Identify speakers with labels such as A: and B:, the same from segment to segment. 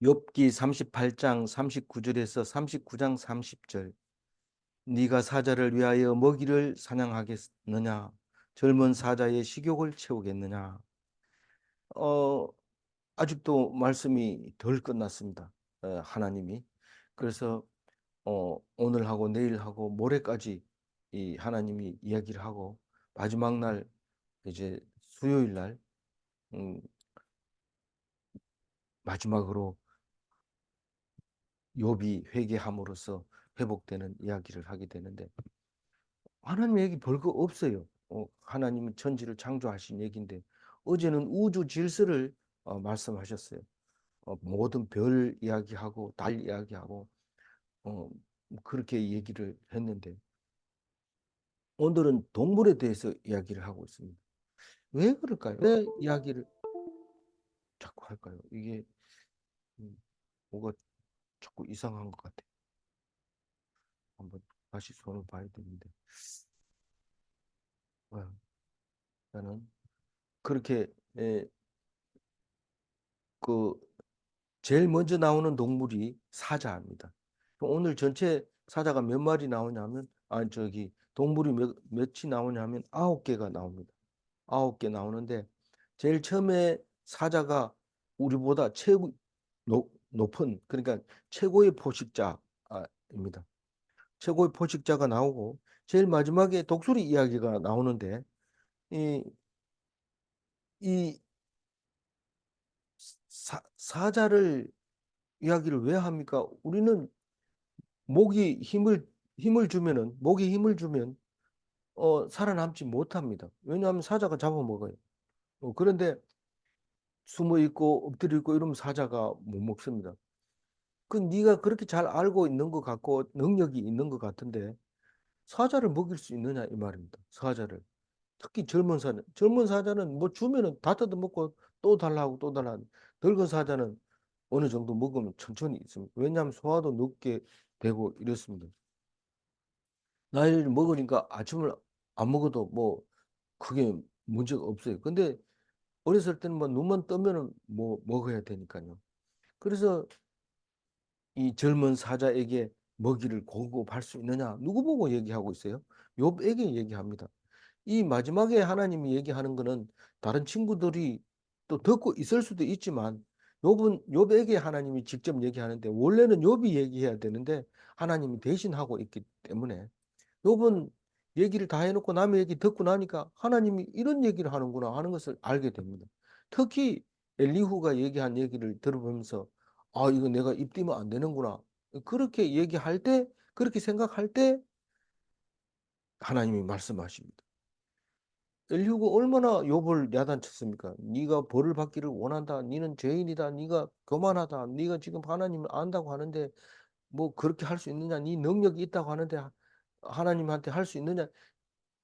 A: 욥기 38장 39절에서 39장 30절. 네가 사자를 위하여 먹이를 사냥하겠느냐? 젊은 사자의 식욕을 채우겠느냐? 어, 아직도 말씀이 덜 끝났습니다. 하나님이. 그래서 오늘하고 내일하고 모레까지 이 하나님이 이야기를 하고 마지막 날 이제 수요일 날 음, 마지막으로 욥이 회개함으로써 회복되는 이야기를 하게 되는데 하나님 얘기 별거 없어요. 하나님은 천지를 창조하신 얘기인데 어제는 우주 질서를 말씀하셨어요. 모든 별 이야기하고 달 이야기하고 어, 그렇게 얘기를 했는데 오늘은 동물에 대해서 이야기를 하고 있습니다. 왜 그럴까요? 왜 이야기를 자꾸 할까요? 이게 음, 뭐가 자꾸 이상한 것 같아요. 한번 다시 손을 봐야 되는데 어, 나는 그렇게 그 제일 먼저 나오는 동물이 사자입니다. 오늘 전체 사자가 몇 마리 나오냐면, 저기, 동물이 몇이 나오냐면 9개가 나옵니다. 9개 나오는데, 제일 처음에 사자가 우리보다 최고 높은, 그러니까 최고의 포식자입니다. 최고의 포식자가 나오고, 제일 마지막에 독수리 이야기가 나오는데, 이, 이 사자를 이야기를 왜 합니까? 우리는 목이 힘을 주면은 목에 힘을 주면 살아남지 못합니다. 왜냐하면 사자가 잡아먹어요. 그런데 숨어 있고 엎드려 있고 이러면 사자가 못 먹습니다. 그 네가 그렇게 잘 알고 있는 것 같고 능력이 있는 것 같은데 사자를 먹일 수 있느냐 이 말입니다. 사자를 특히 젊은 사자는 뭐 주면은 다 뜯어먹고 또 달라고 또 달라. 늙은 사자는 어느 정도 먹으면 천천히 있습니다. 왜냐하면 소화도 늦게 되고 이렇습니다. 나이를 먹으니까 아침을 안 먹어도 뭐 크게 문제가 없어요. 근데 어렸을 때는 뭐 눈만 뜨면은 뭐 먹어야 되니까요. 그래서 이 젊은 사자에게 먹이를 공급할 수 있느냐? 누구 보고 얘기하고 있어요? 욥에게 얘기합니다. 이 마지막에 하나님이 얘기하는 거는 다른 친구들이 또 듣고 있을 수도 있지만 욥에게 하나님이 직접 얘기하는데 원래는 욥이 얘기해야 되는데 하나님이 대신하고 있기 때문에 욥은 얘기를 다 해놓고 남의 얘기 듣고 나니까 하나님이 이런 얘기를 하는구나 하는 것을 알게 됩니다. 특히 엘리후가 얘기한 얘기를 들어보면서 아, 이거 내가 입 띄면 안 되는구나. 그렇게 얘기할 때, 그렇게 생각할 때 하나님이 말씀하십니다. 엘리후가 얼마나 욥을 야단쳤습니까? 네가 벌을 받기를 원한다. 네는 죄인이다. 네가 교만하다. 네가 지금 하나님을 안다고 하는데 뭐 그렇게 할 수 있느냐? 네 능력이 있다고 하는데 하나님한테 할 수 있느냐?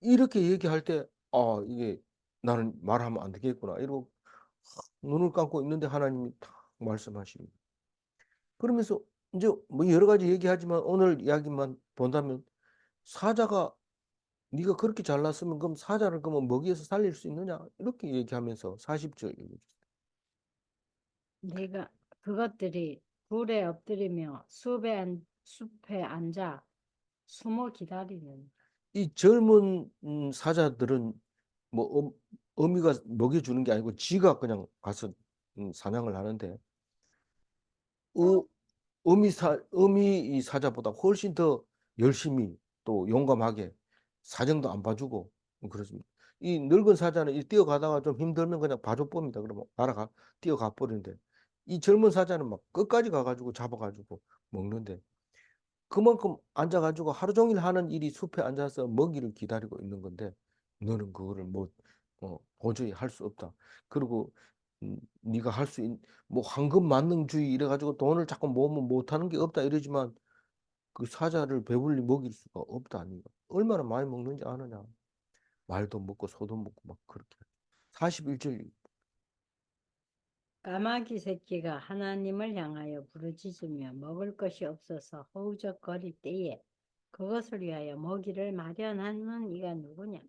A: 이렇게 얘기할 때, 이게 나는 말하면 안 되겠구나. 이러고 눈을 감고 있는데 하나님이 딱 말씀하십니다. 그러면서 이제 뭐 여러 가지 얘기하지만 오늘 이야기만 본다면 사자가 네가 그렇게 잘났으면 그럼 사자를 그러면 먹이에서 살릴 수 있느냐? 이렇게 얘기하면서 40절 읽어주세요.
B: 내가 그것들이 불에 엎드리며 숲에 앉아 숨어 기다리는.
A: 이 젊은 사자들은 뭐 어미가 먹여주는 게 아니고 지가 그냥 가서 사냥을 하는데 어, 어미 이 사자보다 훨씬 더 열심히 또 용감하게 사정도 안 봐주고 그렇습니다. 이 늙은 사자는 이 뛰어가다가 좀 힘들면 그냥 봐줘 봅니다. 그러면 날아가 뛰어가 버리는데 이 젊은 사자는 막 끝까지 가가지고 잡아가지고 먹는데 그만큼 앉아가지고 하루 종일 하는 일이 숲에 앉아서 먹이를 기다리고 있는 건데 너는 그거를 뭐 도저히 할 수 없다. 그리고 네가 할 수 있, 뭐 황금 만능주의 이래가지고 돈을 자꾸 모으면 못하는 게 없다 이러지만 그 사자를 배불리 먹일 수가 없다 아닌가. 얼마나 많이 먹는지 아느냐. 말도 먹고 소도 먹고 막 그렇게. 41절.
B: 까마귀 새끼가 하나님을 향하여 부르짖으며 먹을 것이 없어서 허우적거릴 때에 그것을 위하여 먹이를 마련하는 이가 누구냐?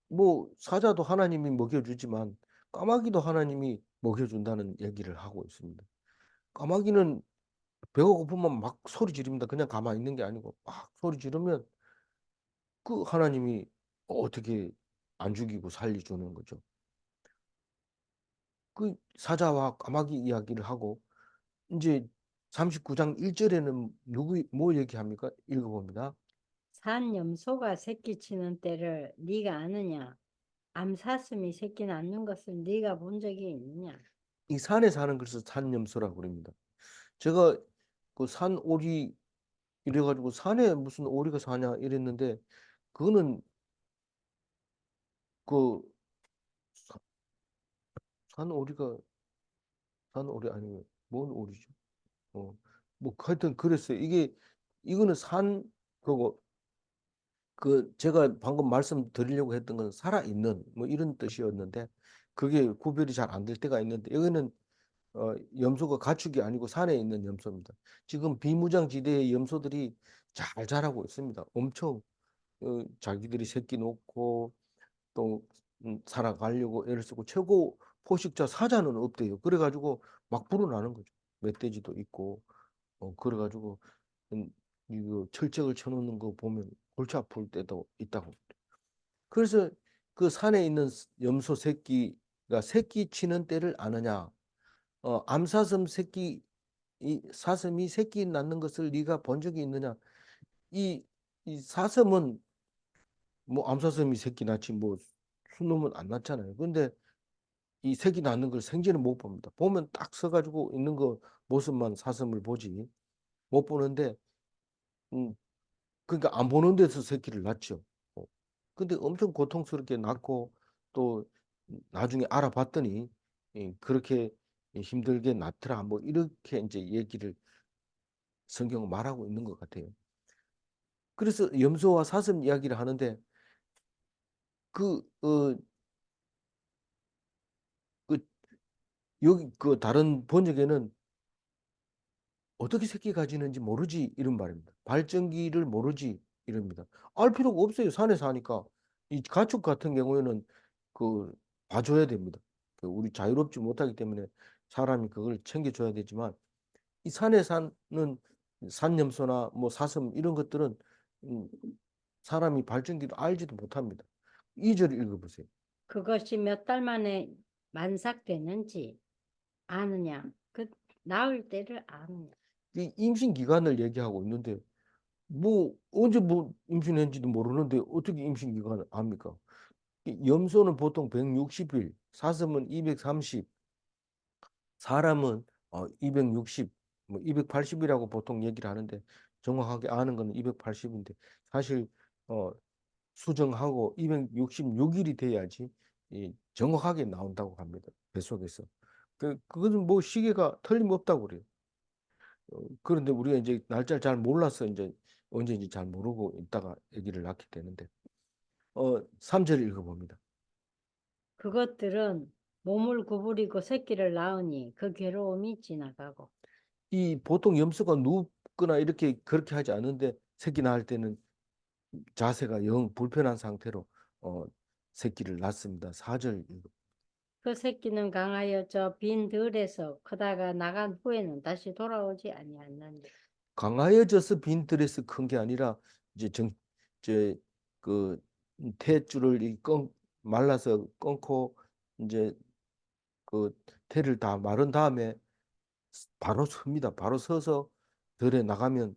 A: 뭐 사자도 하나님이 먹여주지만 까마귀도 하나님이 먹여준다는 얘기를 하고 있습니다. 까마귀는 배가 고프면 막 소리 지릅니다. 그냥 가만히 있는 게 아니고 막 소리 지르면 그 하나님이 어떻게 안 죽이고 살려주는 거죠. 그 사자와 까마귀 이야기를 하고 이제 39장 1절에는 누구 뭐 얘기합니까? 읽어봅니다.
B: 산 염소가 새끼 치는 때를 네가 아느냐? 암사슴이 새끼 낳는 것을 네가 본 적이 있느냐?
A: 이 산에 사는 것을 산염소라고 그럽니다. 제가 그 산오리 이래가지고 산에 무슨 오리가 사냐 이랬는데 그거는 그 사- 산오리가 산오리 아니면 뭔 오리죠? 어, 뭐 하여튼 그랬어요. 이거는 산 그거 그 제가 방금 말씀드리려고 했던 건 살아있는 뭐 이런 뜻이었는데 그게 구별이 잘 안 될 때가 있는데 여기는 염소가 가축이 아니고 산에 있는 염소입니다. 지금 비무장지대의 염소들이 잘 자라고 있습니다. 엄청 자기들이 새끼 놓고 또 살아가려고 애를 쓰고 최고 포식자 사자는 없대요. 그래가지고 막 불어나는 거죠. 멧돼지도 있고 그래가지고 음, 이거 철책을 쳐놓는 거 보면 골치 아플 때도 있다고. 그래서 그 산에 있는 염소 새끼가 새끼 치는 때를 아느냐? 암사슴 새끼 이 사슴이 새끼 낳는 것을 네가 본 적이 있느냐? 이, 이 사슴은 뭐 암사슴이 새끼 낳지 뭐 순놈은 안 낳잖아요. 근데 이 새끼 낳는 걸 생전에 못 봅니다. 보면 딱 서가지고 있는 거 모습만 사슴을 보지 못 보는데 음, 그러니까 안 보는 데서 새끼를 낳죠. 어. 근데 엄청 고통스럽게 낳고 또 나중에 알아봤더니 그렇게 힘들게 낳더라. 뭐 이렇게 이제 얘기를 성경은 말하고 있는 것 같아요. 그래서 염소와 사슴 이야기를 하는데 그, 어, 그 여기 그 다른 번역에는 어떻게 새끼 가지는지 모르지 이런 말입니다. 발정기를 모르지 이럽니다. 알 필요가 없어요. 산에 사니까. 이 가축 같은 경우에는 그 봐줘야 됩니다. 그 우리 자유롭지 못하기 때문에 사람이 그걸 챙겨줘야 되지만 이 산에 사는 산염소나 뭐 사슴 이런 것들은 음, 사람이 발정기를 알지도 못합니다. 2절 읽어보세요.
B: 그것이 몇 달 만에 만삭되는지 아느냐? 그 나을 때를 아느냐?
A: 이 임신 기간을 얘기하고 있는데 뭐 언제 뭐 임신했는지도 모르는데 어떻게 임신 기간을 압니까? 이 염소는 보통 160일, 사슴은 230, 사람은 260, 뭐 280이라고 보통 얘기를 하는데 정확하게 아는 건 280인데 사실 어, 수정하고 266일이 돼야지 정확하게 나온다고 합니다. 뱃속에서. 그거는 뭐 시계가 틀림없다고 그래요. 그런데 우리가 이제 날짜를 잘 몰라서 이제 언제인지 잘 모르고 있다가 아기를 낳게 되는데 3절 읽어봅니다.
B: 그것들은 몸을 구부리고 새끼를 낳으니 그 괴로움이 지나가고
A: 이 보통 염소가 눕거나 이렇게 그렇게 하지 않은데 새끼 낳을 때는 자세가 영 불편한 상태로 어, 새끼를 낳습니다. 4절 읽어.
B: 그 새끼는 강하여 저 빈 들에서 크다가 나간 후에는 다시 돌아오지 아니하느니라.
A: 강하여져서 빈 들에서 큰 게 아니라 이제 그 탯줄을 말라서 끊고 이제 그 테를 다 마른 다음에 바로 섭니다. 바로 서서 들에 나가면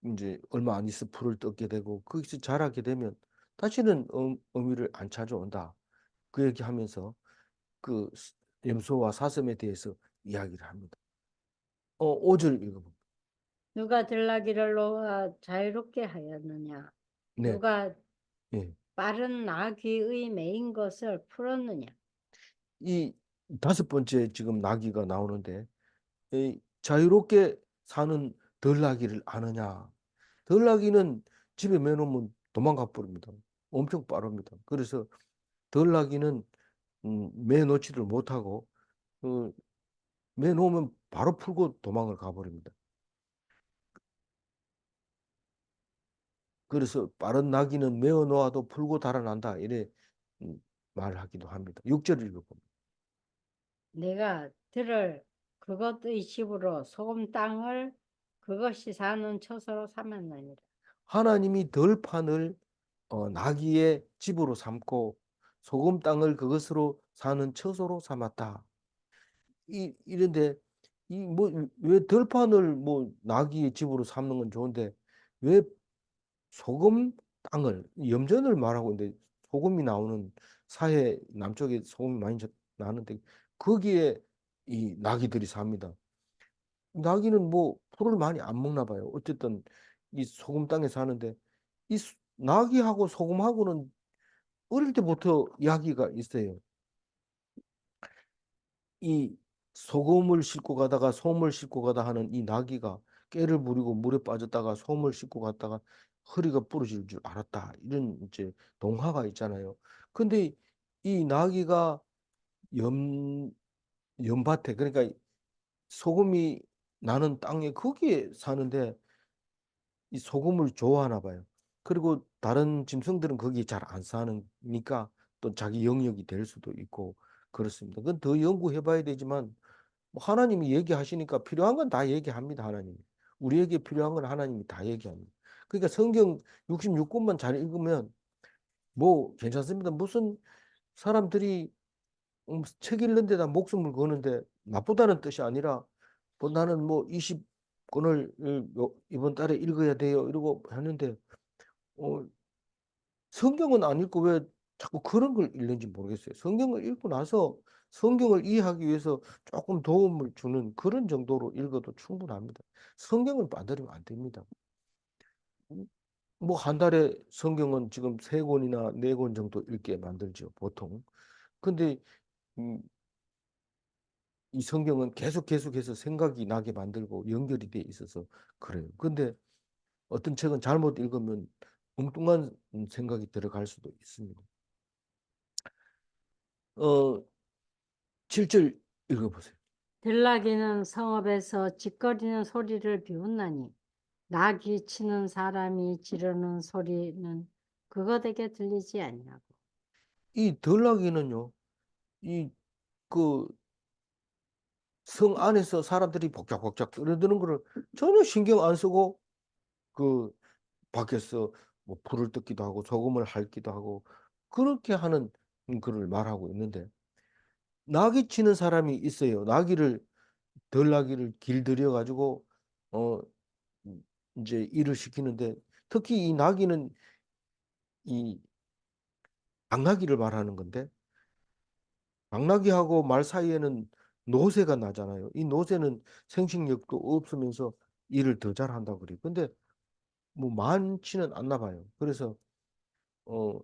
A: 이제 얼마 안 있어 풀을 뜯게 되고 거기서 자라게 되면 다시는 어미를 안 찾아온다. 그 얘기하면서 그 염소와 사슴에 대해서 이야기를 합니다. 5절 읽어봅니다.
B: 누가 들나귀를 놓아 자유롭게 하였느냐?
A: 네,
B: 누가
A: 예.
B: 빠른 나귀의 메인 것을 풀었느냐?
A: 이 다섯 번째 지금 나귀가 나오는데 자유롭게 사는 들나귀를 아느냐? 들나귀는 집에 매놓으면 도망가 버립니다. 엄청 빠릅니다. 그래서 들나귀는 매놓지를 못하고 어, 매놓으면 바로 풀고 도망을 가버립니다. 그래서 빠른 나귀는 메어 놓아도 풀고 달아난다. 이래 음, 말하기도 합니다. 6절 읽어봅니다.
B: 내가 들을 그것의 집으로 소금 땅을 그것이 사는 처소로 삼았느니라.
A: 하나님이 들판을 나귀의 집으로 삼고 소금 땅을 그것으로 사는 처소로 삼았다. 이런데 이 뭐 왜 들판을 뭐 나귀의 집으로 삼는 건 좋은데 왜 소금 땅을 염전을 말하고 있는데 소금이 나오는 사해 남쪽에 소금이 많이 나는데 거기에 이 나귀들이 삽니다. 나귀는 뭐 풀을 많이 안 먹나 봐요. 어쨌든 이 소금 땅에 사는데 나귀하고 소금하고는 어릴 때부터 이야기가 있어요. 이 소금을 싣고 가다가 솜을 싣고 가다 하는 이 나귀가 깨를 부리고 물에 빠졌다가 솜을 싣고 갔다가 허리가 부러질 줄 알았다. 이런 이제 동화가 있잖아요. 근데 이 나귀가 염 염밭에 그러니까 소금이 나는 땅에 거기에 사는데 이 소금을 좋아하나 봐요. 그리고 다른 짐승들은 거기 잘 안 사니까 또 자기 영역이 될 수도 있고 그렇습니다. 그건 더 연구해 봐야 되지만 뭐 하나님이 얘기하시니까 필요한 건 다 얘기합니다. 하나님이. 우리에게 필요한 건 하나님이 다 얘기합니다. 그러니까 성경 66권만 잘 읽으면 뭐 괜찮습니다. 무슨 사람들이 책 읽는 데다 목숨을 거는데 나쁘다는 뜻이 아니라 뭐 나는 뭐 20권을 이번 달에 읽어야 돼요. 이러고 하는데 어, 성경은 안 읽고 왜 자꾸 그런 걸 읽는지 모르겠어요. 성경을 읽고 나서 성경을 이해하기 위해서 조금 도움을 주는 그런 정도로 읽어도 충분합니다. 성경을 빠뜨리면 안 됩니다. 뭐 한 달에 성경은 지금 세 권이나 네 권 정도 읽게 만들죠, 보통. 근데 음, 이 성경은 계속해서 생각이 나게 만들고 연결이 돼 있어서 그래요. 근데 어떤 책은 잘못 읽으면 엉뚱한 생각이 들어갈 수도 있습니다. 어, 7절 읽어보세요.
B: 들나귀는 성읍에서 짖거리는 소리를 비웃나니 나귀 치는 사람이 지르는 소리는 그것에게 들리지 않냐고.
A: 이 덜나귀는요, 이 그 성 안에서 사람들이 복작복작 뛰어드는 거를 전혀 신경 안 쓰고 그 밖에서 뭐 불을 뜯기도 하고 소금을 핥기도 하고 그렇게 하는 글을 말하고 있는데 나귀 치는 사람이 있어요. 덜나귀를 길들여 가지고 어 이제 일을 시키는데 특히 이 나귀는 이 당나귀를 말하는 건데 당나귀하고 말 사이에는 노새가 나잖아요. 이 노새는 생식력도 없으면서 일을 더 잘한다고 그래요. 근데 뭐 많지는 않나 봐요. 그래서 어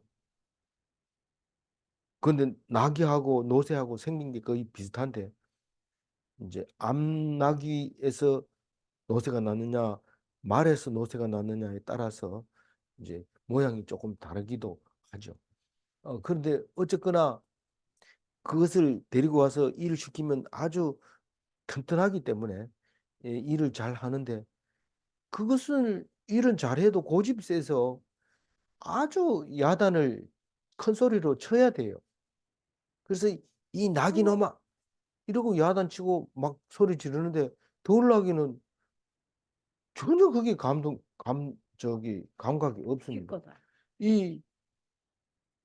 A: 근데 나귀하고 노새하고 생긴 게 거의 비슷한데 이제 암나귀에서 노새가 났느냐 말에서 노새가 났느냐에 따라서 이제 모양이 조금 다르기도 하죠. 그런데 어쨌거나 그것을 데리고 와서 일을 시키면 아주 튼튼하기 때문에 일을 잘 하는데 그것을 일은 잘해도 고집이 세서 아주 야단을 큰 소리로 쳐야 돼요. 그래서 이 나기놈아 이러고 야단치고 막 소리 지르는데 더울나기는 전혀 그게 감각이 없습니다.
B: 기꺼다.
A: 이,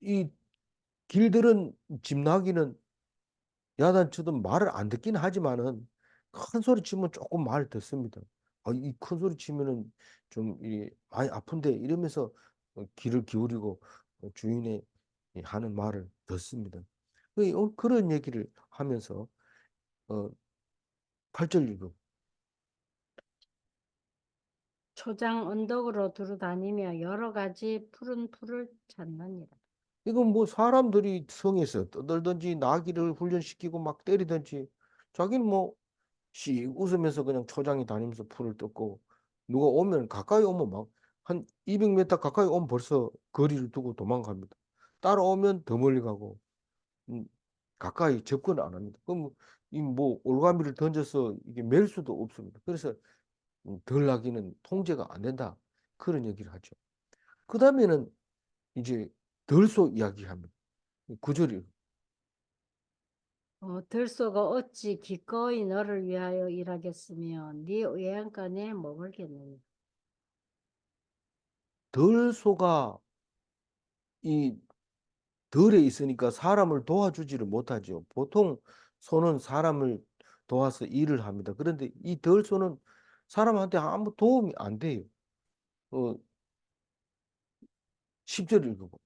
A: 이 길들은 집나기는 야단쳐도 말을 안 듣긴 하지만은 큰 소리 치면 조금 말 듣습니다. 이 큰 소리 치면은 좀 많이 아픈데 이러면서 귀를 기울이고 주인의 이 하는 말을 듣습니다. 그런 얘기를 하면서 어, 8절 읽어.
B: 초장 언덕으로 두루 다니며 여러 가지 푸른 풀을 찾느니라.
A: 이건 뭐 사람들이 성에서 떠들든지 나귀를 훈련시키고 막 때리든지 자기는 뭐 씩 웃으면서 그냥 초장에 다니면서 풀을 뜯고 누가 오면 가까이 오면 막 한 200m 가까이 오면 벌써 거리를 두고 도망갑니다. 따라오면 더 멀리 가고 음, 가까이 접근을 안 합니다. 그럼 이 뭐 올가미를 던져서 이게 맬 수도 없습니다. 그래서 덜 나기는 통제가 안 된다. 그런 얘기를 하죠. 그 다음에는 이제 덜소 이야기합니다. 구절이
B: 들소가 어찌 기꺼이 너를 위하여 일하겠으며 네 외양간에 머물겠느냐.
A: 들소가 이 들에 있으니까 사람을 도와주지를 못하죠. 보통 소는 사람을 도와서 일을 합니다. 그런데 이 들소는 사람한테 아무 도움이 안 돼요. 어, 10절 읽어보.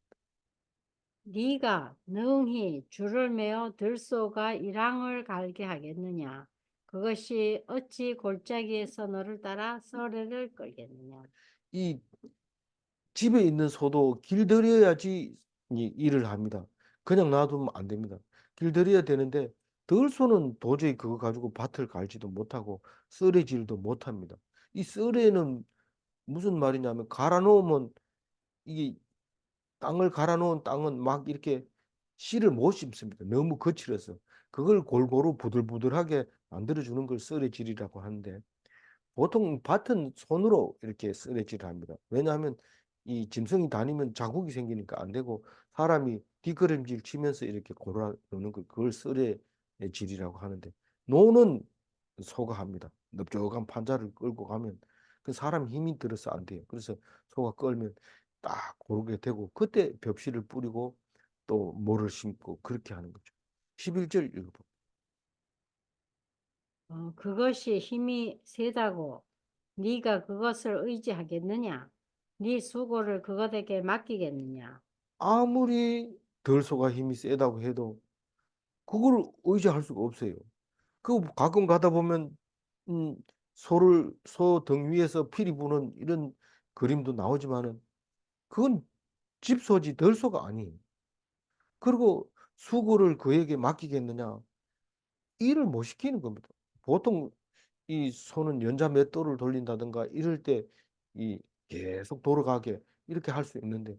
B: 네가 능히 줄을 매어 들소가 일항을 갈게 하겠느냐. 그것이 어찌 골짜기에서 너를 따라 썰매를 끌겠느냐.
A: 이 집에 있는 소도 길들여야지 일을 합니다. 그냥 놔두면 안 됩니다. 길들여야 되는데 들소는 도저히 그거 가지고 밭을 갈지도 못하고 썰어질도 못합니다. 이 썰에는 무슨 말이냐면 갈아 놓으면 이게 땅을 갈아 놓은 땅은 막 이렇게 씨를 못 심습니다. 너무 거칠어서 그걸 골고루 부들부들하게 만들어주는 걸 썰어질이라고 하는데 보통 밭은 손으로 이렇게 쓰레질을 합니다. 왜냐하면 이 짐승이 다니면 자국이 생기니까 안 되고 사람이 뒷걸음질 치면서 이렇게 골아 넣는 걸 그걸 쓰레질이라고 하는데 노는 소가 합니다. 넓적한 판자를 끌고 가면 그 사람 힘이 들어서 안 돼요. 그래서 소가 끌면 딱 고르게 되고 그때 벽실을 뿌리고 또 모를 심고 그렇게 하는 거죠. 11절 읽어봐.
B: 그것이 힘이 세다고 네가 그것을 의지하겠느냐. 네 수고를 그것에게 맡기겠느냐.
A: 아무리 덜소가 힘이 세다고 해도 그걸 의지할 수가 없어요. 그 가끔 가다 보면 음, 소 등 위에서 피리 부는 이런 그림도 나오지만은 그건 집소지 덜소가 아니에요. 그리고 수고를 그에게 맡기겠느냐? 일을 못 시키는 겁니다. 보통 이 소는 연자 맷돌을 돌린다든가 이럴 때 이 계속 돌아가게 이렇게 할 수 있는데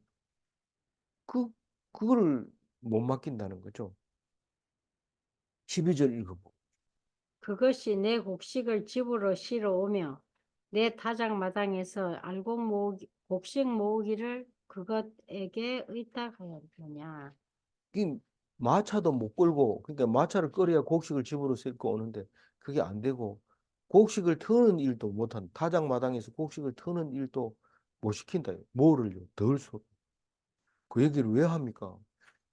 A: 그 그거를 못 맡긴다는 거죠. 12절 읽어보.
B: 그것이 내 곡식을 집으로 실어오며 내 타작마당에서 곡식 모으기를 그것에게 의탁하였느냐.
A: 이 마차도 못 끌고 그러니까 마차를 끌어야 곡식을 집으로 싣고 오는데 그게 안 되고 곡식을 터는 일도 못한 타작마당에서 곡식을 터는 일도 못 시킨다. 뭐를요? 덜 소. 그 얘기를 왜 합니까?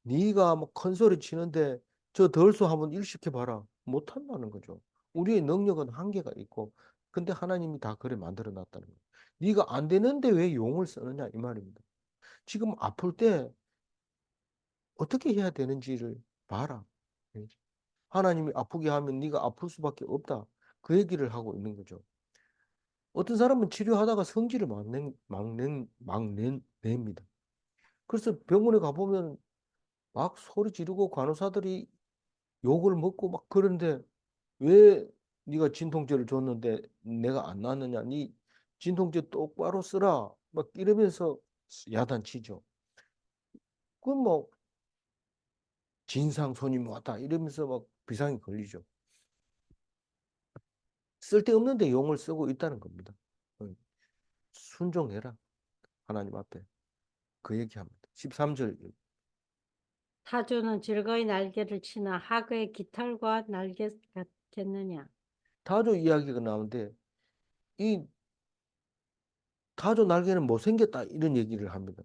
A: 네가 뭐 큰 소리 치는데 저 덜소 한번 일 시켜봐라. 못 한다는 거죠. 우리의 능력은 한계가 있고 근데 하나님이 다 그래 만들어 놨다는 거예요. 네가 안 되는데 왜 용을 쓰느냐 이 말입니다. 지금 아플 때 어떻게 해야 되는지를 봐라. 하나님이 아프게 하면 네가 아플 수밖에 없다. 그 얘기를 하고 있는 거죠. 어떤 사람은 치료하다가 성질을 냅니다. 그래서 병원에 가보면 막 소리 지르고 간호사들이 욕을 먹고 막 그런데 왜 네가 진통제를 줬는데 내가 안 낫느냐? 네 진통제 똑바로 쓰라. 막 이러면서 야단치죠. 그건 뭐 진상 손님 왔다 이러면서 막 비상이 걸리죠. 쓸데없는데 용을 쓰고 있다는 겁니다. 어, 순종해라. 하나님 앞에. 그 얘기합니다. 13절.
B: 타조는 즐거이 날개를 치나 하그의 깃털과 날개 같겠느냐.
A: 타조 이야기가 나오는데 이 타조 날개는 못생겼다 이런 얘기를 합니다.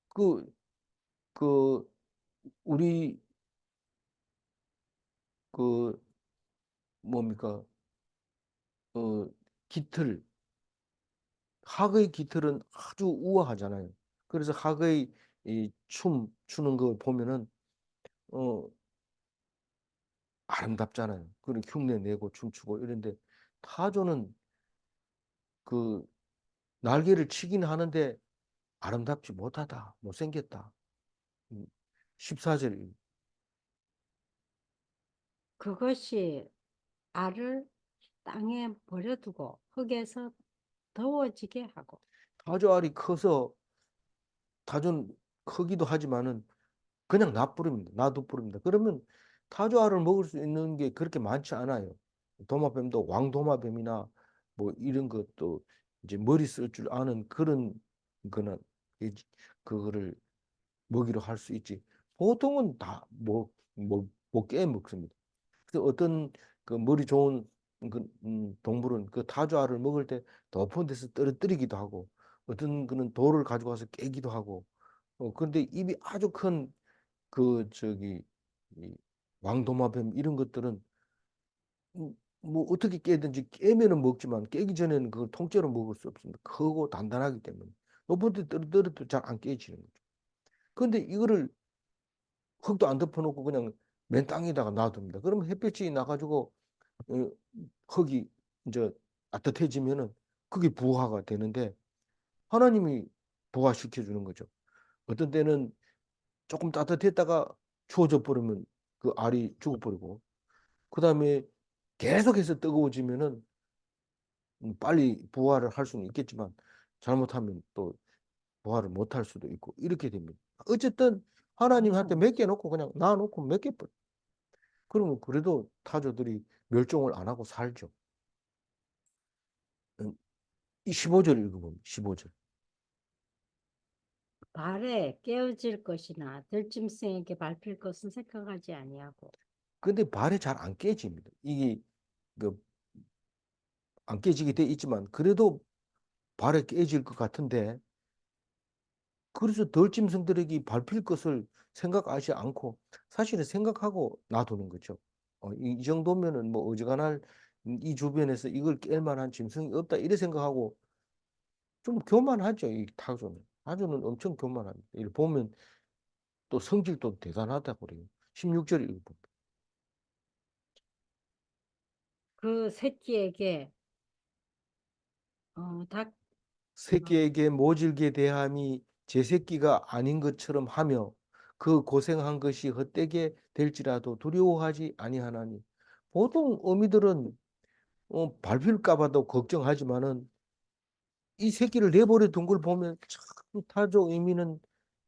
A: 그, 그, 우리 그 뭡니까? 어, 깃털, 학의 깃털은 아주 우아하잖아요. 그래서 학의 이 추는 걸 보면은 어, 아름답잖아요. 그런 흉내 내고 춤추고 이런데 타조는 그 날개를 치긴 하는데 아름답지 못하다, 못생겼다. 음, 14절.
B: 그것이 알을 땅에 버려두고 흙에서 더워지게 하고
A: 타조 알이 커서 타조는 크기도 하지만은 그냥 놔뿌립니다. 놔둬뿌립니다. 그러면 타조 알을 먹을 수 있는 게 그렇게 많지 않아요. 도마뱀도 왕도마뱀이나 뭐 이런 것도 이제 머리 쓸 줄 아는 그런 거는 그거를 먹이로 할 수 있지. 보통은 다 뭐 못 깨먹습니다. 그래서 어떤 그 머리 좋은 동물은 그 타조알을 먹을 때 높은 데서 떨어뜨리기도 하고 어떤 그는 돌을 가지고 와서 깨기도 하고 그런데 입이 아주 큰 그 저기 이 왕도마뱀 이런 것들은 뭐 어떻게 깨든지 깨면은 먹지만 깨기 전에는 그걸 통째로 먹을 수 없습니다. 크고 단단하기 때문에 높은 데 떨어뜨려도 잘 안 깨지는 거죠. 그런데 이거를 흙도 안 덮어놓고 그냥 맨 땅에다가 놔둡니다. 그러면 햇볕이 나가지고 어, 흙이 이제 따뜻해지면은 그게 부화가 되는데 하나님이 부화시켜 주는 거죠. 어떤 때는 조금 따뜻했다가 추워져 버리면 그 알이 죽어버리고 그다음에 계속해서 뜨거워지면은 빨리 부화를 할 수는 있겠지만 잘못하면 또 부화를 못 할 수도 있고 이렇게 됩니다. 어쨌든 하나님한테 맡겨놓고 그냥 놔놓고 맡겨버려. 그러면 그래도 타조들이 멸종을 안 하고 살죠. 이 15절 읽어보면 15절.
B: 발에 깨어질 것이나 들짐승에게 밟힐 것은 생각하지 아니하고.
A: 근데 발에 잘 안 깨집니다. 이게 그 안 깨지게 돼 있지만 그래도 발에 깨질 것 같은데 그래서 덜짐승들에게 밟힐 것을 생각하지 않고 사실은 생각하고 놔두는 거죠. 이 정도면은 뭐 어지간할 이 주변에서 이걸 깰 만한 짐승이 없다 이래 생각하고 좀 교만하죠. 이 타조는. 타조는 엄청 교만합니다. 이를 보면 또 성질도 대단하다고 그래요. 16절 읽어봅니다.
B: 그 새끼에게 닭
A: 새끼에게 모질게 대함이 제 새끼가 아닌 것처럼 하며 그 고생한 것이 헛되게 될지라도 두려워하지 아니하나니 보통 어미들은 밟힐까 봐도 걱정하지만은 이 새끼를 내버려 둔 걸 보면 참 타조 의미는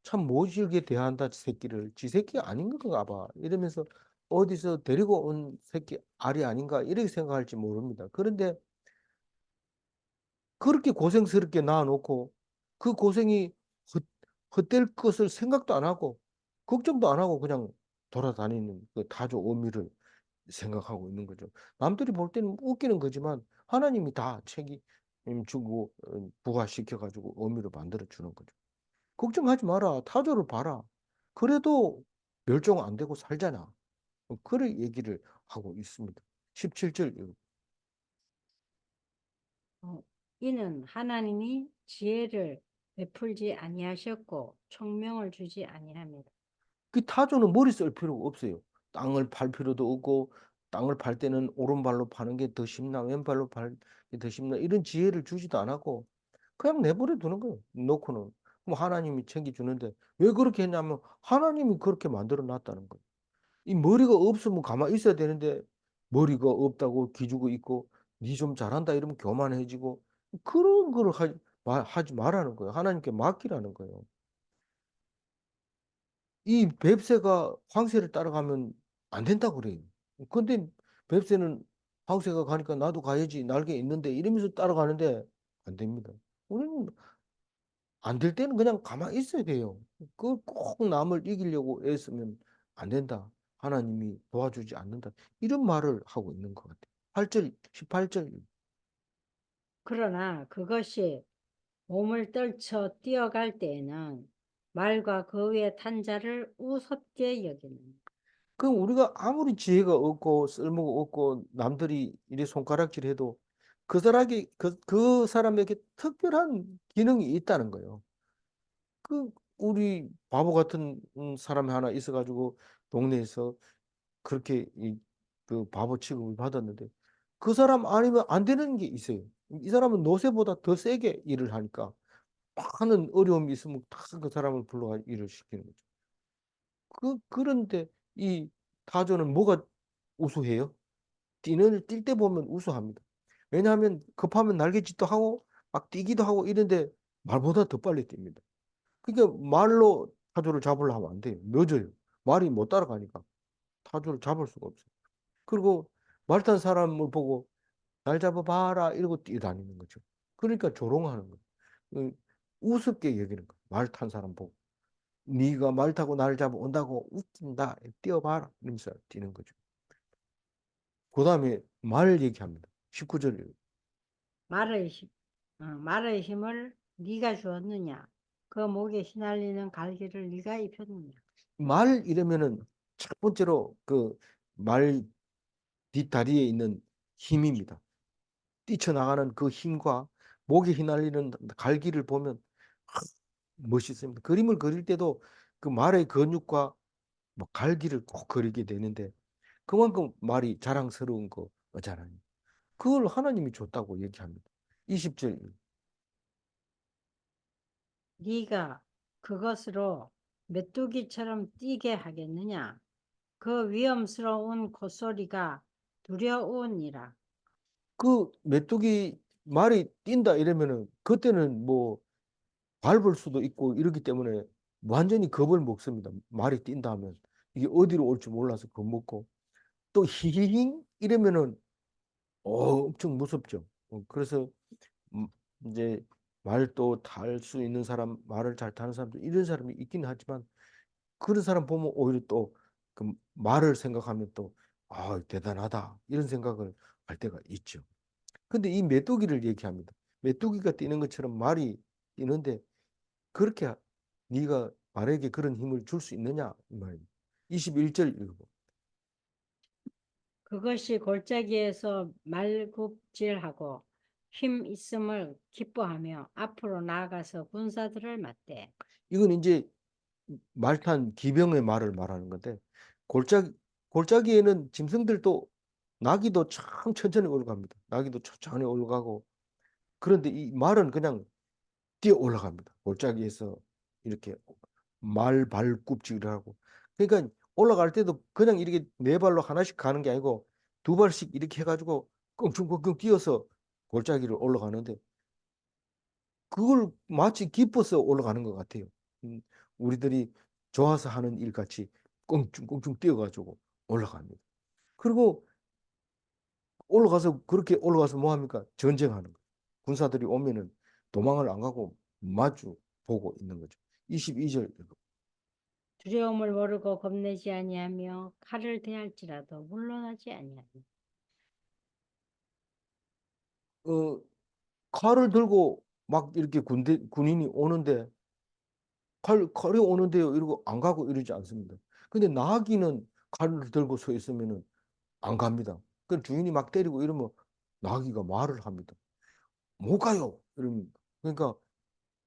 A: 참 모질게 대한다 새끼를 지 새끼가 아닌 건가 봐 이러면서 어디서 데리고 온 새끼 알이 아닌가 이렇게 생각할지 모릅니다. 그런데 그렇게 고생스럽게 낳아놓고 그 고생이 헛, 헛될 것을 생각도 안 하고 걱정도 안 하고 그냥 돌아다니는 그 타조 어미를 생각하고 있는 거죠. 남들이 볼 때는 웃기는 거지만 하나님이 다 책임지고 부과시켜가지고 어미로 만들어 주는 거죠. 걱정하지 마라. 타조를 봐라. 그래도 멸종 안 되고 살잖아. 그런 얘기를 하고 있습니다. 17절
B: 어, 이는 하나님이 지혜를 베풀지 아니하셨고 총명을 주지 아니합니다.
A: 그 타조는 머리 쓸 필요가 없어요. 땅을 팔 필요도 없고 땅을 팔 때는 오른발로 파는 게 더 쉽나 왼발로 파는 게 더 쉽나 이런 지혜를 주지도 않았고 그냥 내버려 두는 거예요. 놓고는 뭐 하나님이 챙겨주는데 왜 그렇게 했냐면 하나님이 그렇게 만들어 놨다는 거예요. 이 머리가 없으면 가만히 있어야 되는데 머리가 없다고 기죽어 있고 니 좀 잘한다 이러면 교만해지고 그런 거를 하지 말라는 거예요. 하나님께 맡기라는 거예요. 이 뱁새가 황새를 따라가면 안 된다고 그래요. 근데 뱁새는 황새가 가니까 나도 가야지 날개 있는데 이러면서 따라가는데 안 됩니다. 우리는 안 될 때는 그냥 가만히 있어야 돼요. 그 꼭 남을 이기려고 애쓰면 안 된다. 하나님이 도와주지 않는다. 이런 말을 하고 있는 것 같아요. 8절, 18절.
B: 그러나 그것이 몸을 떨쳐 뛰어갈 때에는 말과 그 위에 탄 자를 우습게 여기는.
A: 그 우리가 아무리 지혜가 없고 쓸모가 없고 남들이 이래 손가락질 해도 그 사람에게 특별한 기능이 있다는 거예요. 그 우리 바보 같은 사람이 하나 있어가지고 동네에서 그렇게 그 바보 취급을 받았는데 그 사람 아니면 안 되는 게 있어요. 이 사람은 노새보다 더 세게 일을 하니까 많은 어려움이 있으면 다 그 사람을 불러가 일을 시키는 거죠. 그런데 이 타조는 뭐가 우수해요? 뛸 때 보면 우수합니다. 왜냐하면 급하면 날개짓도 하고 막 뛰기도 하고 이런데 말보다 더 빨리 뜁니다. 그러니까 말로 타조를 잡으려 하면 안 돼요. 늦어요. 말이 못 따라가니까 타조를 잡을 수가 없어요. 그리고 말 탄 사람을 보고 날 잡아봐라 이러고 뛰어다니는 거죠. 그러니까 조롱하는 거예요. 우습게 여기는 거예요. 말 탄 사람 보고. 네가 말 타고 나를 잡아 온다고 웃긴다. 뛰어봐라. 이러면서 뛰는 거죠. 그 다음에 말 얘기합니다. 19절.
B: 말의 힘을 네가 주었느냐? 그 목에 휘날리는 갈기를 네가 입혔느냐?
A: 말 이러면은 첫 번째로 그 말 뒷다리에 있는 힘입니다. 뛰쳐나가는 그 힘과 목에 휘날리는 갈기를 보면 멋있습니다. 그림을 그릴 때도 그 말의 근육과 뭐 갈기를 꼭 그리게 되는데 그만큼 말이 자랑스러운 거잖아요. 그걸 하나님이 줬다고 얘기합니다. 20절.
B: 네가 그것으로 메뚜기처럼 뛰게 하겠느냐? 그 위험스러운 콧소리가 두려우니라.
A: 그 메뚜기 말이 뛴다 이러면은 그때는 뭐 밟을 수도 있고 이러기 때문에 완전히 겁을 먹습니다. 말이 뛴다 하면 이게 어디로 올지 몰라서 겁먹고 또 히히힝 이러면은 엄청 무섭죠. 그래서 음, 이제 말도 탈 수 있는 사람, 말을 잘 타는 사람도 이런 사람이 있긴 하지만 그런 사람 보면 오히려 또 그 말을 생각하면 또 대단하다 이런 생각을 할 때가 있죠. 근데 이 메뚜기를 얘기합니다. 메뚜기가 뛰는 것처럼 말이 뛰는데 그렇게 네가 말에게 그런 힘을 줄 수 있느냐 이 말입니다. 21절 읽어.
B: 그것이 골짜기에서 말굽질하고 힘 있음을 기뻐하며 앞으로 나아가서 군사들을 맞대.
A: 이건 이제 말탄 기병의 말을 말하는 건데 골짜기 골짜기에는 짐승들도 나귀도 참 천천히 올라갑니다. 나귀도 천천히 올라가고 그런데 이 말은 그냥 뛰어 올라갑니다. 골짜기에서 이렇게 말 발굽질을 하고 그러니까 올라갈 때도 그냥 이렇게 네 발로 하나씩 가는 게 아니고 두 발씩 이렇게 해가지고 끙충끙끙 뛰어서 골짜기를 올라가는데 그걸 마치 기뻐서 올라가는 것 같아요. 음, 우리들이 좋아서 하는 일 같이 껑충껑충 뛰어가지고 올라갑니다. 그리고 올라가서 그렇게 올라가서 뭐 합니까? 전쟁하는 거예요. 군사들이 오면은 도망을 안 가고 마주 보고 있는 거죠. 22절.
B: 두려움을 모르고 겁내지 아니하며 칼을 대할지라도 물러나지 아니하며.
A: 어, 칼을 들고 막 이렇게 군인이 오는데 칼이 오는데요. 이러고 안 가고 이러지 않습니다. 근데 나귀는 칼을 들고 서 있으면은 안 갑니다. 그 주인이 막 때리고 이러면 나귀가 말을 합니다. 못 가요. 이러면 그러니까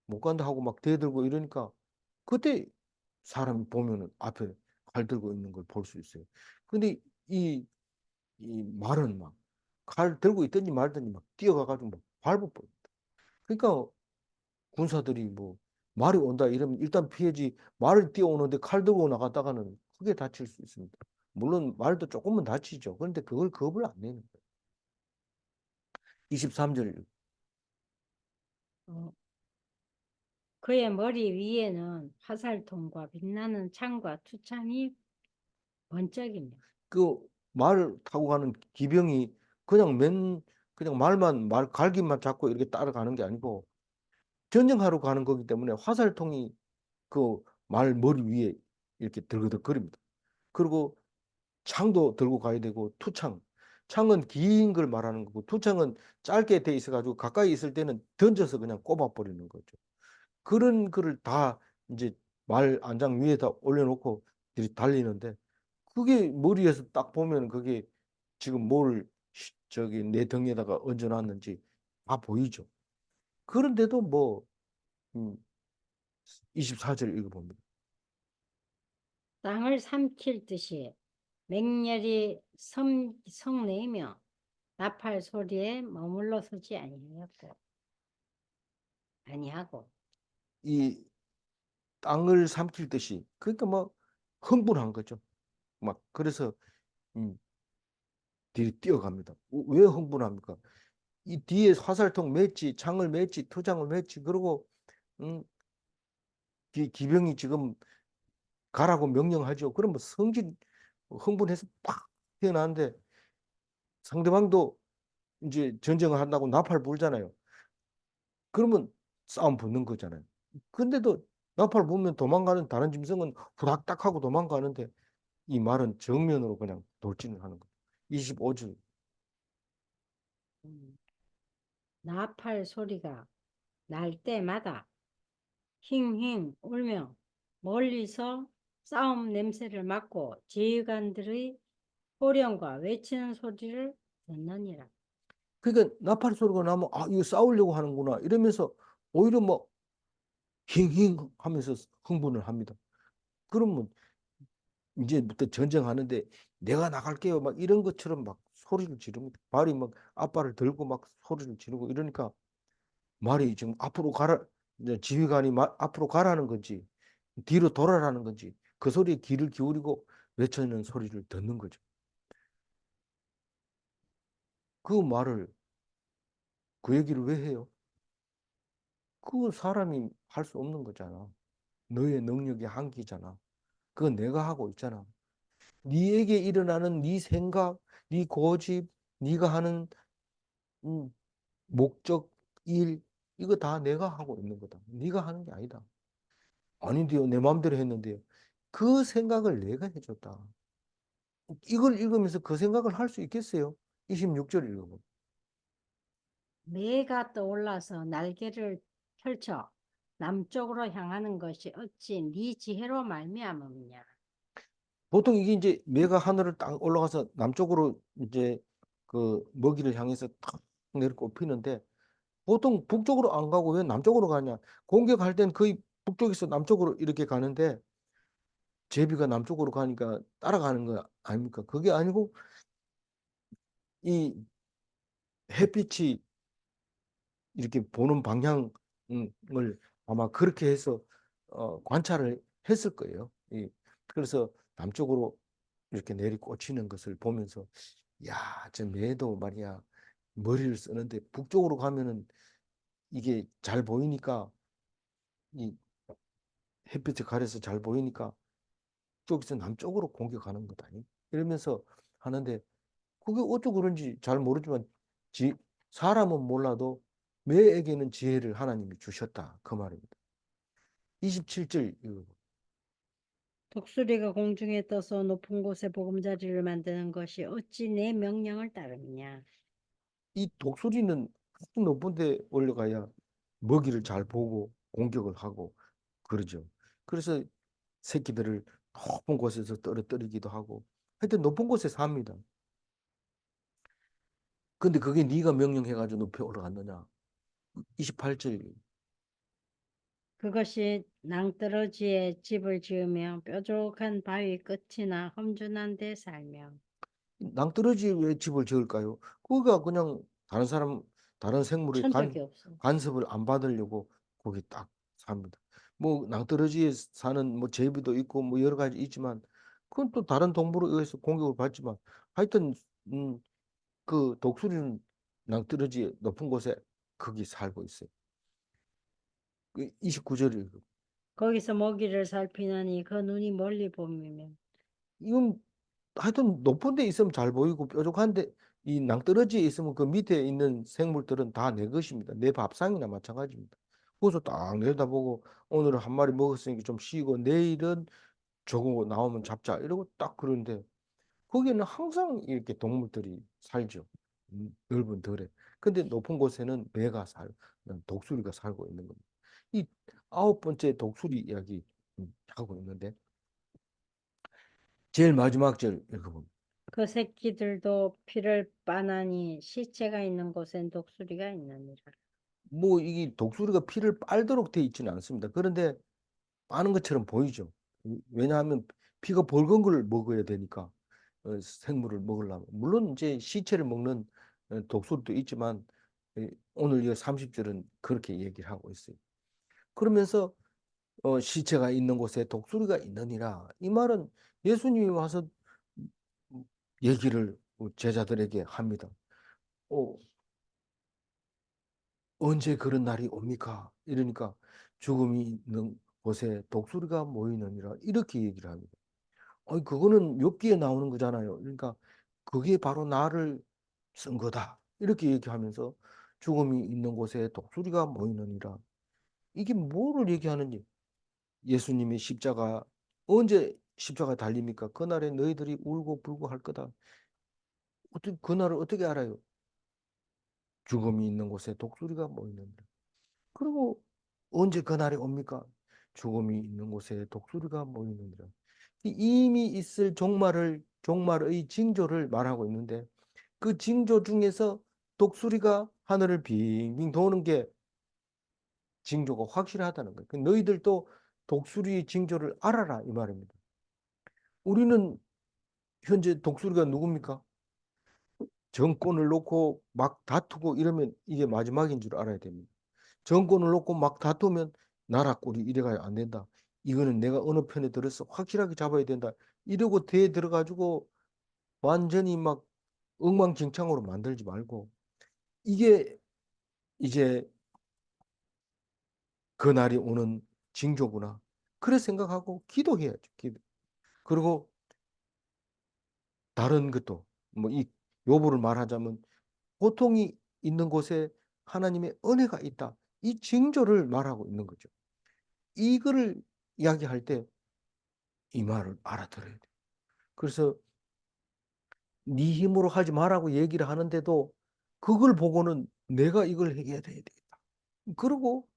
A: 못 간다 하고 막 대들고 이러니까 그때 사람이 보면은 앞에 칼 들고 있는 걸 볼 수 있어요. 근데 이, 이 말은 막 칼 들고 있든지 말든지 막 뛰어가가지고 막 밟아버려. 그러니까 군사들이 뭐 말이 온다 이러면 일단 피해지 말을 뛰어오는데 칼 들고 나갔다가는 크게 다칠 수 있습니다. 물론 말도 조금은 다치죠. 그런데 그걸 겁을 안 내는 거예요. 23절.
B: 어, 그의 머리 위에는 화살통과 빛나는 창과 투창이 번쩍이며.
A: 그 말을 타고 가는 기병이 그냥 그냥 말 갈기만 잡고 이렇게 따라가는 게 아니고 전쟁하러 가는 거기 때문에 화살통이 그 말 머리 위에 이렇게 들그덕거립니다. 그리고 창도 들고 가야 되고 투창. 창은 긴 걸 말하는 거고 투창은 짧게 돼 있어 가지고 가까이 있을 때는 던져서 그냥 꼽아 버리는 거죠. 그런 거를 다 이제 말 안장 위에다 올려놓고 달리는데 그게 머리에서 딱 보면 그게 지금 저기 내 등에다가 얹어놨는지 다 보이죠. 그런데도 뭐 음, 24절 읽어봅니다.
B: 땅을 삼킬 듯이 맹렬히 성내며 나팔 소리에 머물러 서지 아니하고.
A: 이 땅을 삼킬 듯이 그러니까 뭐 흥분한 거죠. 막 그래서 음, 뒤에 뛰어갑니다. 왜 흥분합니까? 이 뒤에 화살통 맸지, 창을 맸지, 투장을 맸지. 그리고 음, 기병이 지금 가라고 명령하죠. 그러면 흥분해서 팍 튀어나왔는데 상대방도 이제 전쟁을 한다고 나팔 불잖아요. 그러면 싸움 붙는 거잖아요. 근데도 나팔 보면 도망가는 다른 짐승은 후닥닥 하고 도망가는데 이 말은 정면으로 그냥 돌진을 하는 거예요. 25절.
B: 음. 나팔 소리가 날 때마다 힝힝 울며 멀리서 싸움 냄새를 맡고 지휘관들의 호령과 외치는 소리를 듣느니라.
A: 그러니까 나팔 소리가 나면 아 이거 싸우려고 하는구나 이러면서 오히려 뭐 힝힝 하면서 흥분을 합니다. 그러면 이제부터 전쟁하는데 내가 나갈게요 막 이런 것처럼 막 소리를 지르면 말이 막 앞발을 들고 막 소리를 지르고 이러니까 말이 지금 앞으로 가라 이제 지휘관이 앞으로 가라는 건지 뒤로 돌아라는 건지 그 소리에 귀를 기울이고 외쳐는 소리를 듣는 거죠. 그 말을 그 얘기를 왜 해요? 그 사람이 할 수 없는 거잖아. 너의 능력의 한계잖아. 그건 내가 하고 있잖아. 네에게 일어나는 네 생각, 네 고집, 네가 하는 음, 목적, 일 이거 다 내가 하고 있는 거다. 네가 하는 게 아니다. 아닌데요. 내 마음대로 했는데요. 그 생각을 내가 해줬다. 이걸 읽으면서 그 생각을 할 수 있겠어요? 26절 읽어보.
B: 매가 떠올라서 날개를 펼쳐 남쪽으로 향하는 것이 어찌 네 지혜로 말미암았냐.
A: 보통 이게 이제 매가 하늘을 딱 올라가서 남쪽으로 이제 그 먹이를 향해서 탁 내리고 피는데 보통 북쪽으로 안 가고 왜 남쪽으로 가냐? 공격할 땐 거의 북쪽에서 남쪽으로 이렇게 가는데 제비가 남쪽으로 가니까 따라가는 거 아닙니까? 그게 아니고 이 햇빛이 이렇게 보는 방향을 아마 그렇게 해서 관찰을 했을 거예요. 그래서 남쪽으로 이렇게 내리꽂히는 것을 보면서 야, 저 매도 말이야 머리를 쓰는데 북쪽으로 가면은 이게 잘 보이니까 이 햇빛이 가려서 잘 보이니까 쪽에서 남쪽으로 공격하는 거다. 이러면서 하는데 그게 어쩌고 그런지 잘 모르지만 지, 사람은 몰라도 매에게는 지혜를 하나님이 주셨다. 그 말입니다. 27절 이거.
B: 독수리가 공중에 떠서 높은 곳에 보금자리를 만드는 것이 어찌 내 명령을 따르느냐.
A: 이 독수리는 아주 높은 데 올라가야 먹이를 잘 보고 공격을 하고 그러죠. 그래서 새끼들을 높은 곳에서 떨어뜨리기도 하고 하여튼 높은 곳에 삽니다. 근데 그게 네가 명령해가지고 높이 올라갔느냐? 28절.
B: 그것이 낭떠러지에 집을 지으며 뾰족한 바위 끝이나 험준한 데 살며
A: 낭떠러지에 왜 집을 지을까요? 그거가 그냥 다른 생물의
B: 천적이 없어.
A: 간섭을 안 받으려고 거기 딱 삽니다. 뭐 낭떠러지에 사는 뭐 제비도 있고 뭐 여러 가지 있지만 그건 또 다른 동물에 의해서 공격을 받지만 하여튼 음, 그 독수리는 낭떠러지 높은 곳에 거기 살고 있어요. 29절이
B: 거기서 먹이를 살피나니 그 눈이 멀리 보이며
A: 이건 하여튼 높은 데 있으면 잘 보이고 뾰족한데 이 낭떠러지에 있으면 그 밑에 있는 생물들은 다 내 것입니다. 내 밥상이나 마찬가지입니다. 거기서 딱 내려다보고 오늘은 한 마리 먹었으니까 좀 쉬고 내일은 저거 나오면 잡자 이러고 딱 그러는데 거기는 항상 이렇게 동물들이 살죠. 넓은 들에. 근데 높은 곳에는 독수리가 살고 있는 겁니다. 이 아홉 번째 독수리 이야기 하고 있는데 제일 마지막 절 읽어봅니다.
B: 그 새끼들도 피를 빠나니 시체가 있는 곳엔 독수리가 있느니라.
A: 뭐 이게 독수리가 피를 빨도록 돼 있지는 않습니다. 그런데 빠는 것처럼 보이죠. 왜냐하면 피가 붉은 걸 먹어야 되니까 생물을 먹으려면 물론 이제 시체를 먹는 독수리도 있지만 오늘 이 30절은 그렇게 얘기를 하고 있어요. 그러면서 시체가 있는 곳에 독수리가 있느니라 이 말은 예수님이 와서 얘기를 제자들에게 합니다. 어, 언제 그런 날이 옵니까? 이러니까 죽음이 있는 곳에 독수리가 모이느니라 이렇게 얘기를 합니다. 아니 그거는 욥기에 나오는 거잖아요. 그러니까 그게 바로 나를 쓴 거다. 이렇게 얘기하면서 죽음이 있는 곳에 독수리가 모이느니라. 이게 뭐를 얘기하는지. 예수님의 십자가 언제 십자가 달립니까? 그날에 너희들이 울고 불고 할 거다. 어떻게 그날을 어떻게 알아요? 죽음이 있는 곳에 독수리가 모이는다. 그리고 언제 그날이 옵니까? 죽음이 있는 곳에 독수리가 모이느니라. 이미 있을 종말의 징조를 말하고 있는데 그 징조 중에서 독수리가 하늘을 빙빙 도는 게 징조가 확실하다는 거예요. 너희들도 독수리의 징조를 알아라 이 말입니다. 우리는 현재 독수리가 누굽니까? 정권을 놓고 막 다투고 이러면 이게 마지막인 줄 알아야 됩니다. 정권을 놓고 막 다투면 나라 꼴이 이래가야 안 된다. 이거는 내가 어느 편에 들어서 확실하게 잡아야 된다. 이러고 대에 들어가지고 완전히 막 엉망진창으로 만들지 말고 이게 이제 그날이 오는 징조구나. 그래 생각하고 기도해야죠. 기도. 그리고 다른 것도 뭐 이 요보를 말하자면 고통이 있는 곳에 하나님의 은혜가 있다. 이 징조를 말하고 있는 거죠. 이거를 이야기할 때 이 말을 알아들어야 돼. 그래서 네 힘으로 하지 말라고 얘기를 하는데도 그걸 보고는 내가 이걸 해야 되겠다. 그러고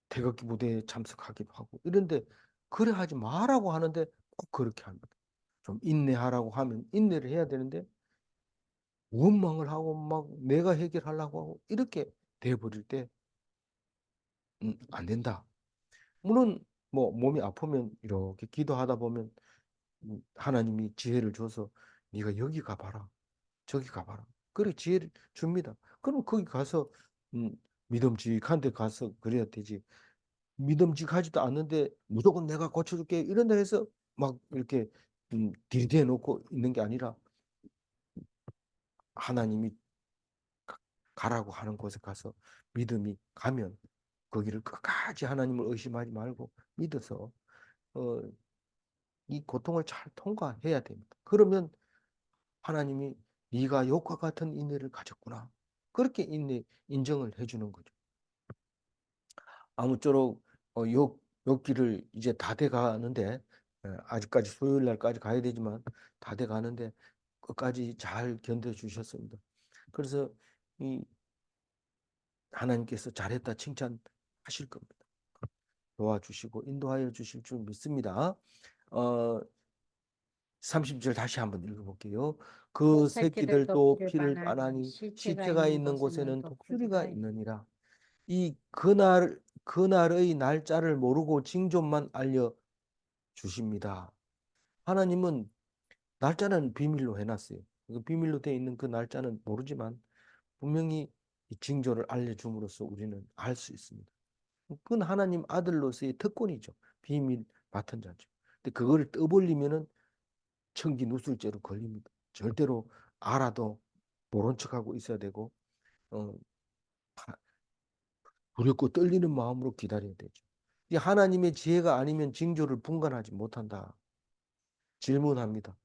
A: 태극기 부대에 참석하기도 하고 이런데 그래 하지 말라고 하는데 꼭 그렇게 합니다. 좀 인내하라고 하면 인내를 해야 되는데 원망을 하고 막 내가 해결하려고 하고 이렇게 돼버릴 때 안 된다. 물론 뭐 몸이 아프면 이렇게 기도하다 보면 하나님이 지혜를 줘서 네가 여기 가봐라. 저기 가봐라. 그래 지혜를 줍니다. 그럼 거기 가서 음, 믿음직한 데 가서 그래야 되지. 믿음직하지도 않는데 무조건 내가 고쳐줄게 이런 데 해서 막 이렇게 들이대 놓고 있는 게 아니라 하나님이 가라고 하는 곳에 가서 믿음이 가면 거기를 끝까지 하나님을 의심하지 말고 믿어서 어, 이 고통을 잘 통과해야 됩니다. 그러면 하나님이 네가 욕과 같은 인내를 가졌구나. 그렇게 인정을 해주는 거죠. 아무쪼록 욕기를 이제 다 돼 가는데 아직까지 수요일 날까지 가야 되지만 다 돼 가는데 끝까지 잘 견뎌 주셨습니다. 그래서 이 하나님께서 잘했다 칭찬하실 겁니다. 도와주시고 인도하여 주실 줄 믿습니다. 어, 30절 다시 한번 읽어볼게요. 그
B: 새끼들도
A: 새끼들도
B: 피를
A: 피를
B: 빠나니
A: 빠나니
B: 시체가
A: 시체가
B: 있는
A: 있는
B: 곳에는
A: 곳에는 독수리가
B: 독수리가
A: 있느니라. 이 그날의 날짜를 모르고 징조만 알려 주십니다. 하나님은 날짜는 비밀로 해놨어요. 그 비밀로 되어 있는 그 날짜는 모르지만 분명히 이 징조를 알려줌으로써 우리는 알 수 있습니다. 그건 하나님 아들로서의 특권이죠. 비밀 맡은 자죠. 근데 그거를 떠벌리면은 청기 누술죄로 걸립니다. 절대로 알아도 모른 척하고 있어야 되고 어, 두렵고 떨리는 마음으로 기다려야 되죠. 이 하나님의 지혜가 아니면 징조를 분간하지 못한다. 질문합니다.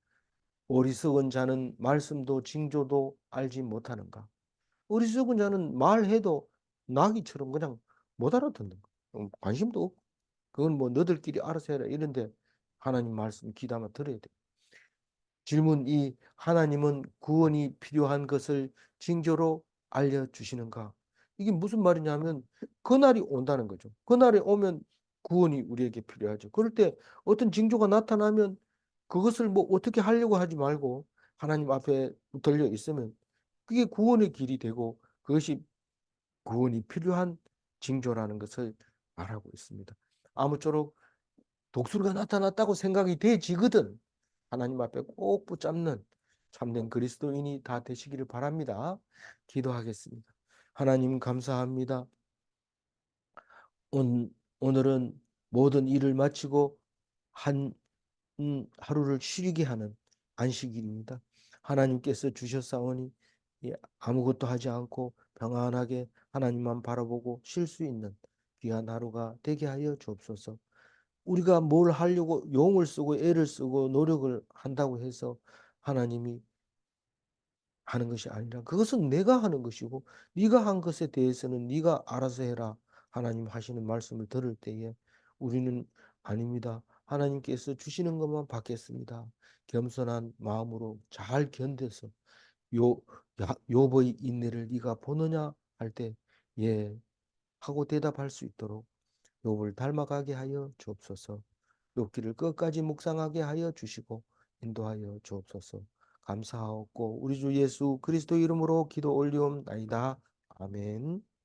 A: 어리석은 자는 말씀도 징조도 알지 못하는가? 어리석은 자는 말해도 나귀처럼 그냥 못 알아듣는 거. 관심도 없고. 그건 뭐 너들끼리 알아서 해라 이런데 하나님 말씀 귀담아 들어야 돼. 질문 2. 하나님은 구원이 필요한 것을 징조로 알려주시는가? 이게 무슨 말이냐면 그날이 온다는 거죠. 그날이 오면 구원이 우리에게 필요하죠. 그럴 때 어떤 징조가 나타나면 그것을 뭐 어떻게 하려고 하지 말고 하나님 앞에 붙들려 있으면 그게 구원의 길이 되고 그것이 구원이 필요한 징조라는 것을 말하고 있습니다. 아무쪼록 독수리가 나타났다고 생각이 돼지거든 하나님 앞에 꼭 붙잡는 참된 그리스도인이 다 되시기를 바랍니다. 기도하겠습니다. 하나님 감사합니다. 온, 오늘은 모든 일을 마치고 한 하루를 쉬게 하는 안식일입니다. 하나님께서 주셨사오니 아무것도 하지 않고 평안하게 하나님만 바라보고 쉴 수 있는 귀한 하루가 되게 하여 주옵소서. 우리가 뭘 하려고 용을 쓰고 애를 쓰고 노력을 한다고 해서 하나님이 하는 것이 아니라 그것은 내가 하는 것이고 네가 한 것에 대해서는 네가 알아서 해라. 하나님 하시는 말씀을 들을 때에 우리는 아닙니다. 하나님께서 주시는 것만 받겠습니다. 겸손한 마음으로 잘 견뎌서 요 욥의 인내를 네가 보느냐 할 때 예 하고 대답할 수 있도록 욥을 닮아가게 하여 주옵소서. 욥기를 끝까지 묵상하게 하여 주시고 인도하여 주옵소서. 감사하옵고 우리 주 예수 그리스도 이름으로 기도 올리옵나이다. 아멘.